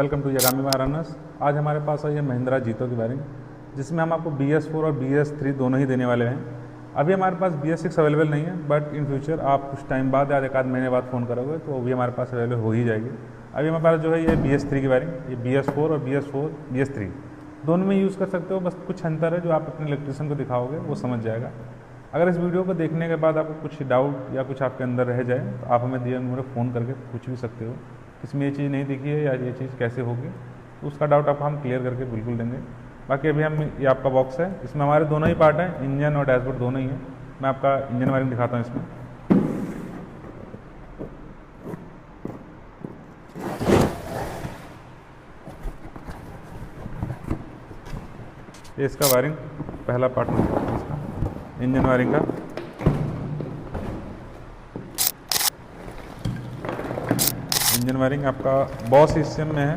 Welcome to Yagami महारानस। आज हमारे पास है ये महिंद्रा जीतो की वायरिंग, जिसमें हम आपको BS4 और BS3 दोनों ही देने वाले हैं। अभी हमारे पास BS6 अवेलेबल नहीं है, बट इन फ्यूचर आप कुछ टाइम बाद या एक आध महीने बाद फ़ोन करोगे तो वो भी हमारे पास अवेलेबल हो ही जाएगी। अभी हमारे पास जो है ये BS3 की वायरिंग, ये BS4 और BS3 दोनों में यूज़ कर सकते हो। बस कुछ अंतर है जो आप अपने इलेक्ट्रिशियन को दिखाओगे वो समझ जाएगा। अगर इस वीडियो को देखने के बाद आपको कुछ डाउट या कुछ आपके अंदर रह जाए तो आप हमें दिए नंबर पर फ़ोन करके पूछ भी सकते हो, इसमें ये चीज़ नहीं दिखी है या ये चीज़ कैसे होगी, तो उसका डाउट आपको हम क्लियर करके बिल्कुल देंगे। बाकी अभी हम ये आपका बॉक्स है, इसमें हमारे दोनों ही पार्ट हैं, इंजन और डैशबोर्ड दोनों ही हैं। मैं आपका इंजन वायरिंग दिखाता हूँ। इसमें ये इसका वायरिंग पहला पार्ट में इसका इंजन वायरिंग का। इंजन वायरिंग आपका बॉस ECM में है,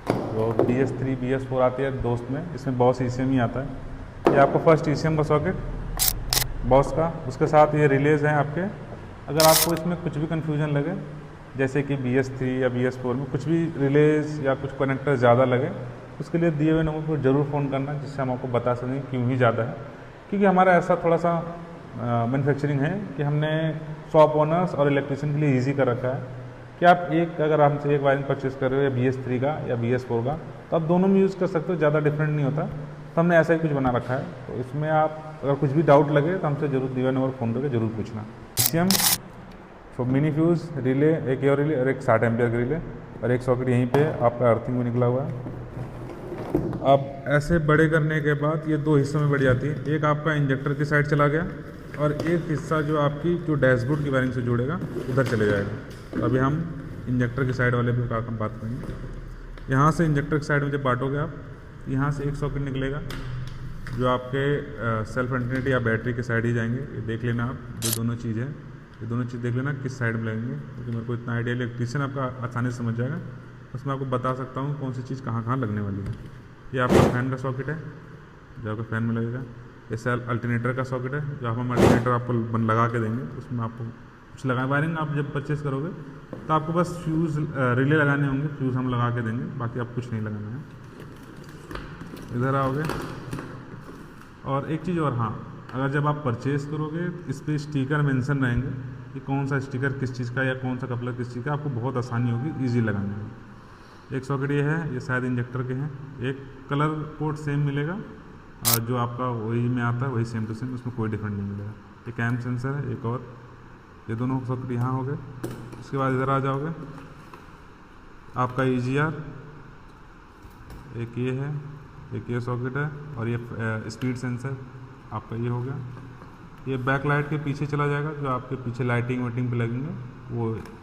जो BS3 BS4 आती है दोस्त में, इसमें बॉस ECM ही आता है। ये आपको फर्स्ट ECM का सॉकेट बॉस का, उसके साथ ये रिलेज हैं आपके। अगर आपको इसमें कुछ भी कन्फ्यूजन लगे, जैसे कि BS3 या BS4 में कुछ भी रिलेज या कुछ कनेक्टर ज़्यादा लगे, उसके लिए दिए हुए नंबर पर ज़रूर फ़ोन करना, जिससे हम आपको बता सकें क्यों ही ज़्यादा है। क्योंकि हमारा ऐसा थोड़ा सा मैन्युफैक्चरिंग है कि हमने शॉप ओनर्स और इलेक्ट्रिशियन के लिए ईजी कर रखा है कि आप अगर हमसे एक वायरिंग परचेस कर रहे हो या BS3 का या BS4 का, तो आप दोनों में यूज़ कर सकते हो, ज़्यादा डिफरेंट नहीं होता। तो हमने ऐसा ही कुछ बना रखा है। तो इसमें आप अगर कुछ भी डाउट लगे तो हमसे जरूर दिए नंबर फ़ोन करके जरूर पूछना। ECM तो मिनी फ्यूज़ रिले, एक और रिले और एक 60 एम्पियर का रिले, और एक सॉकेट यहीं पे आपका अर्थिंग में निकला हुआ है। अब ऐसे बड़े करने के बाद ये दो हिस्सों में बढ़ जाती है। एक आपका इंजेक्टर की साइड चला गया और एक हिस्सा जो आपकी जो डैशबोर्ड की वायरिंग से जुड़ेगा उधर चले जाएगा। तो अभी हम इंजेक्टर की साइड वाले पे हम बात करेंगे। यहाँ से इंजेक्टर की साइड में जब बांटोगे आप, यहाँ से एक सॉकेट निकलेगा जो आपके सेल्फ एंटिनिटी या बैटरी के साइड ही जाएंगे। ये देख लेना आप, जो दोनों चीज़ है, ये दोनों चीज़ देख लेना किस साइड में लगेंगे, क्योंकि मेरे को इतना आइडिया इलेक्ट्रिशियन आपका आसानी से समझ जाएगा। उसमें आपको बता सकता हूँ कौन सी चीज़ कहाँ कहाँ लगने वाली है। ये आपका फ़ैन का सॉकेट है जो आपके फ़ैन में लगेगा। ये अल्टरनेटर का सॉकेट है, जो हम अल्टरनेटर आपको लगा के देंगे। उसमें आपको कुछ लगा वायरिंग आप जब परचेज़ करोगे तो आपको बस फ्यूज़ रिले लगाने होंगे, फ्यूज़ हम लगा के देंगे, बाकी आप कुछ नहीं लगाना है। इधर आओगे और एक चीज़ और, हाँ, अगर जब आप परचेज़ करोगे इस पर स्टिकर मेंशन रहेंगे कि कौन सा स्टिकर किस चीज़ का या कौन सा कपलर किस चीज़ का, आपको बहुत आसानी होगी ईजी लगाने में। एक सॉकेट ये है, ये शायद इंजेक्टर के हैं। एक कलर कोड सेम मिलेगा और जो आपका वही में आता है वही सेम टू सेम, उसमें कोई डिफरेंट नहीं मिलेगा। एक कैम सेंसर है एक और, ये दोनों सॉकेट यहाँ हो गए। उसके बाद इधर आ जाओगे, आपका EGR एक ये है, एक ये सॉकेट है, और ये स्पीड सेंसर आपका ये हो गया। ये बैक लाइट के पीछे चला जाएगा, जो आपके पीछे लाइटिंग वाइटिंग पे लगेंगे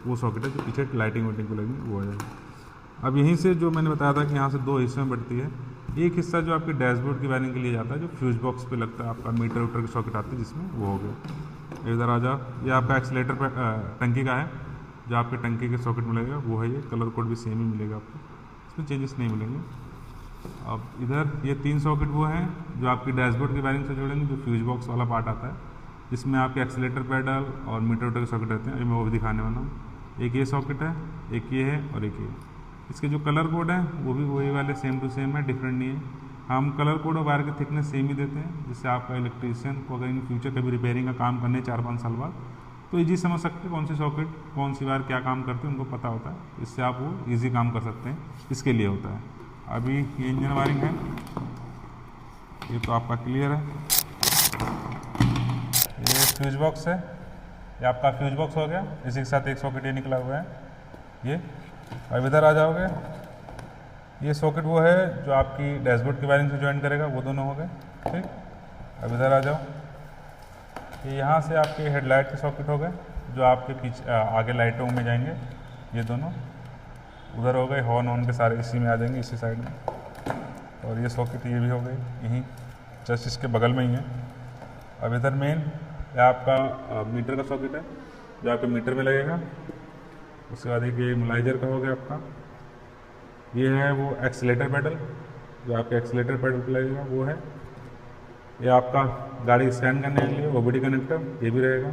वो सॉकेट है, जो पीछे लाइटिंग वाइटिंग पे लगेंगे वो आ जाएगा। अब यहीं से जो मैंने बताया था कि यहाँ से दो हिस्सों में बढ़ती है। एक हिस्सा जो आपके डैशबोर्ड की वायरिंग के लिए जाता है, जो फ्यूज बॉक्स पे लगता है, आपका मीटर उटर की सॉकेट आती है जिसमें, वो हो गया। इधर आ जाओ, ये आपका एक्सीलेटर टंकी का है, जो आपके टंकी के सॉकेट में लगेगा वो है। ये कलर कोड भी सेम ही मिलेगा आपको, इसमें चेंजेस नहीं मिलेंगे। अब इधर ये 3 सॉकेट वो हैं जो आपकी डैशबोर्ड की वायरिंग से जुड़ेंगे, जो फ्यूज बॉक्स वाला पार्ट आता है, जिसमें आपके एक्सीलेटर पैडल और मीटर उटर के सॉकेट रहते हैं। अभी मैं वो भी दिखाने वाला हूँ। एक ये सॉकेट है, एक ये है और एक ये। इसके जो कलर कोड है वो भी वही वाले सेम टू सेम है, डिफरेंट नहीं है। हम कलर कोड और वायर की थिकनेस सेम ही देते हैं, जिससे आपका इलेक्ट्रिशियन को अगर इन फ्यूचर कभी रिपेयरिंग का काम करने 4-5 साल बाद, तो ईजी समझ सकते हैं कौन सी सॉकेट कौन सी वायर क्या काम करते हैं, उनको पता होता है। इससे आप वो ईजी काम कर सकते हैं, इसके लिए होता है। अभी ये इंजन वायरिंग है, ये तो आपका क्लियर है। ये फ्यूज बॉक्स है, ये आपका फ्यूज बॉक्स हो गया, इसी के साथ एक सॉकेट ये निकला हुआ है ये। अब इधर आ जाओगे, ये सॉकेट वो है जो आपकी डैशबोर्ड की वायरिंग से ज्वाइन करेगा, वो दोनों हो गए, ठीक। अब इधर आ जाओ, ये यहाँ से आपके हेडलाइट के सॉकेट हो गए, जो आपके पीछे आगे लाइटों में जाएंगे, ये दोनों उधर हो गए। हॉर्न ऑन के सारे इसी में आ जाएंगे, इसी साइड में। और ये सॉकेट ये भी हो गई यहीं जस्ट इसके बगल में ही है। अब इधर मेन आपका मीटर का सॉकेट है, जो आपके मीटर में लगेगा। उसके बाद एक ये इक्वलाइजर का हो गया आपका, ये है वो एक्सीलेटर पैडल, जो आपके एक्सीलेटर पैडल पर लगेगा वो है। ये आपका गाड़ी स्कैन करने के लिए OBD कनेक्टर, ये भी रहेगा।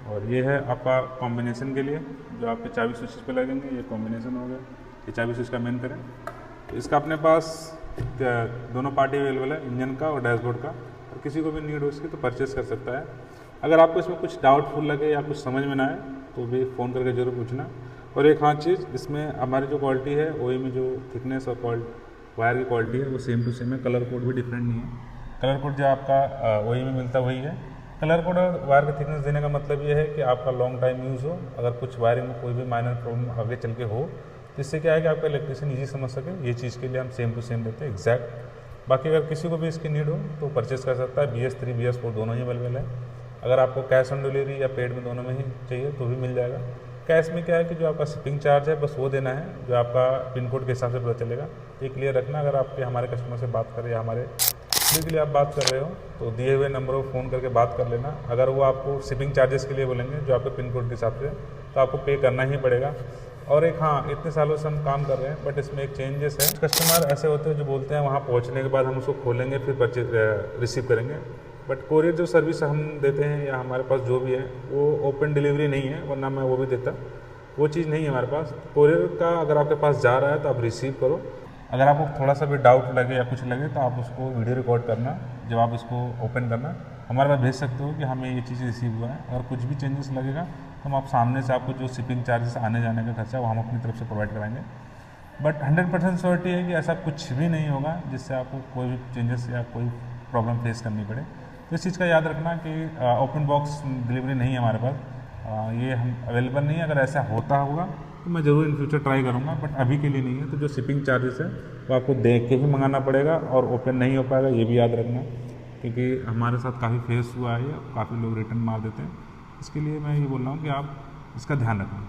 और ये है आपका कॉम्बिनेशन के लिए, जो आपके चाबी स्विच पे लगेंगे, ये कॉम्बिनेशन हो गया। ये चाबी स्विच का मेन करें। तो इसका अपने पास दोनों पार्टी अवेलेबल है, इंजन का और डैशबोर्ड का, और किसी को भी नीड हो इसकी तो परचेस कर सकता है। अगर आपको इसमें कुछ डाउटफुल लगे या कुछ समझ में ना आए तो भी फ़ोन करके ज़रूर पूछना। और एक हाँ चीज़, इसमें हमारी जो क्वालिटी है ओई में जो थिकनेस और वायर की क्वालिटी है वो सेम टू सेम है, कलर कोड भी डिफरेंट नहीं है। कलर कोड जो आपका ओई में मिलता है वही है। कलर कोड और वायर की थिकनेस देने का मतलब ये है कि आपका लॉन्ग टाइम यूज़ हो, अगर कुछ वायरिंग में कोई भी माइनर प्रॉब्लम आगे चल के हो तो इससे क्या है कि आपका इलेक्ट्रिशियन ईजी समझ सके, ये चीज़ के लिए हम सेम टू सेम देते हैं एग्जैक्ट। बाकी अगर किसी को भी इसकी नीड हो तो परचेस कर सकता है। BS3 BS4 दोनों ही अवेलेबल है। अगर आपको कैश ऑन डिलीवरी या पेड में दोनों में ही चाहिए तो भी मिल जाएगा। कैश में क्या है कि जो आपका शिपिंग चार्ज है बस वो देना है, जो आपका पिन कोड के हिसाब से पता चलेगा। ये क्लियर रखना, अगर आपके हमारे कस्टमर से बात करें या हमारे के लिए आप बात कर रहे हो तो दिए हुए नंबर पर फ़ोन करके बात कर लेना। अगर वो आपको शिपिंग चार्जेस के लिए बोलेंगे जो आपके पिन कोड के हिसाब से, तो आपको पे करना ही पड़ेगा। और एक हाँ, इतने सालों से हम काम कर रहे हैं बट इसमें एक चेंजेस है। कस्टमर ऐसे होते हैं जो बोलते हैं वहाँ पहुँचने के बाद हम उसको खोलेंगे फिर परचेज रिसीव करेंगे, बट कोरियर जो सर्विस हम देते हैं या हमारे पास जो भी है वो ओपन डिलीवरी नहीं है, वरना मैं वो भी देता। वो चीज़ नहीं है हमारे पास। कोरियर का अगर आपके पास जा रहा है तो आप रिसीव करो। अगर आपको थोड़ा सा भी डाउट लगे या कुछ लगे तो आप उसको वीडियो रिकॉर्ड करना, जब आप इसको ओपन करना हमारे पास भेज सकते हो कि हमें ये चीज़ रिसीव हुआ है। अगर कुछ भी चेंजेस लगेगा तो हम आप सामने से आपको जो शिपिंग चार्जेस आने जाने का खर्चा वो हम अपनी तरफ से प्रोवाइड कराएंगे। बट 100% श्योरिटी है कि ऐसा कुछ भी नहीं होगा जिससे आपको कोई भी चेंजेस या कोई प्रॉब्लम फेस करनी पड़े। तो इस चीज़ का याद रखना कि ओपन बॉक्स डिलीवरी नहीं है हमारे पास, ये हम अवेलेबल नहीं है। अगर ऐसा होता होगा तो मैं ज़रूर इन फ्यूचर ट्राई करूँगा, बट अभी के लिए नहीं है। तो जो शिपिंग चार्जेस है वो आपको देख के ही मंगाना पड़ेगा और ओपन नहीं हो पाएगा, ये भी याद रखना, क्योंकि हमारे साथ काफ़ी फेस हुआ है, काफ़ी लोग रिटर्न मार देते हैं। इसके लिए मैं ये बोल रहा हूँ कि आप इसका ध्यान रखना।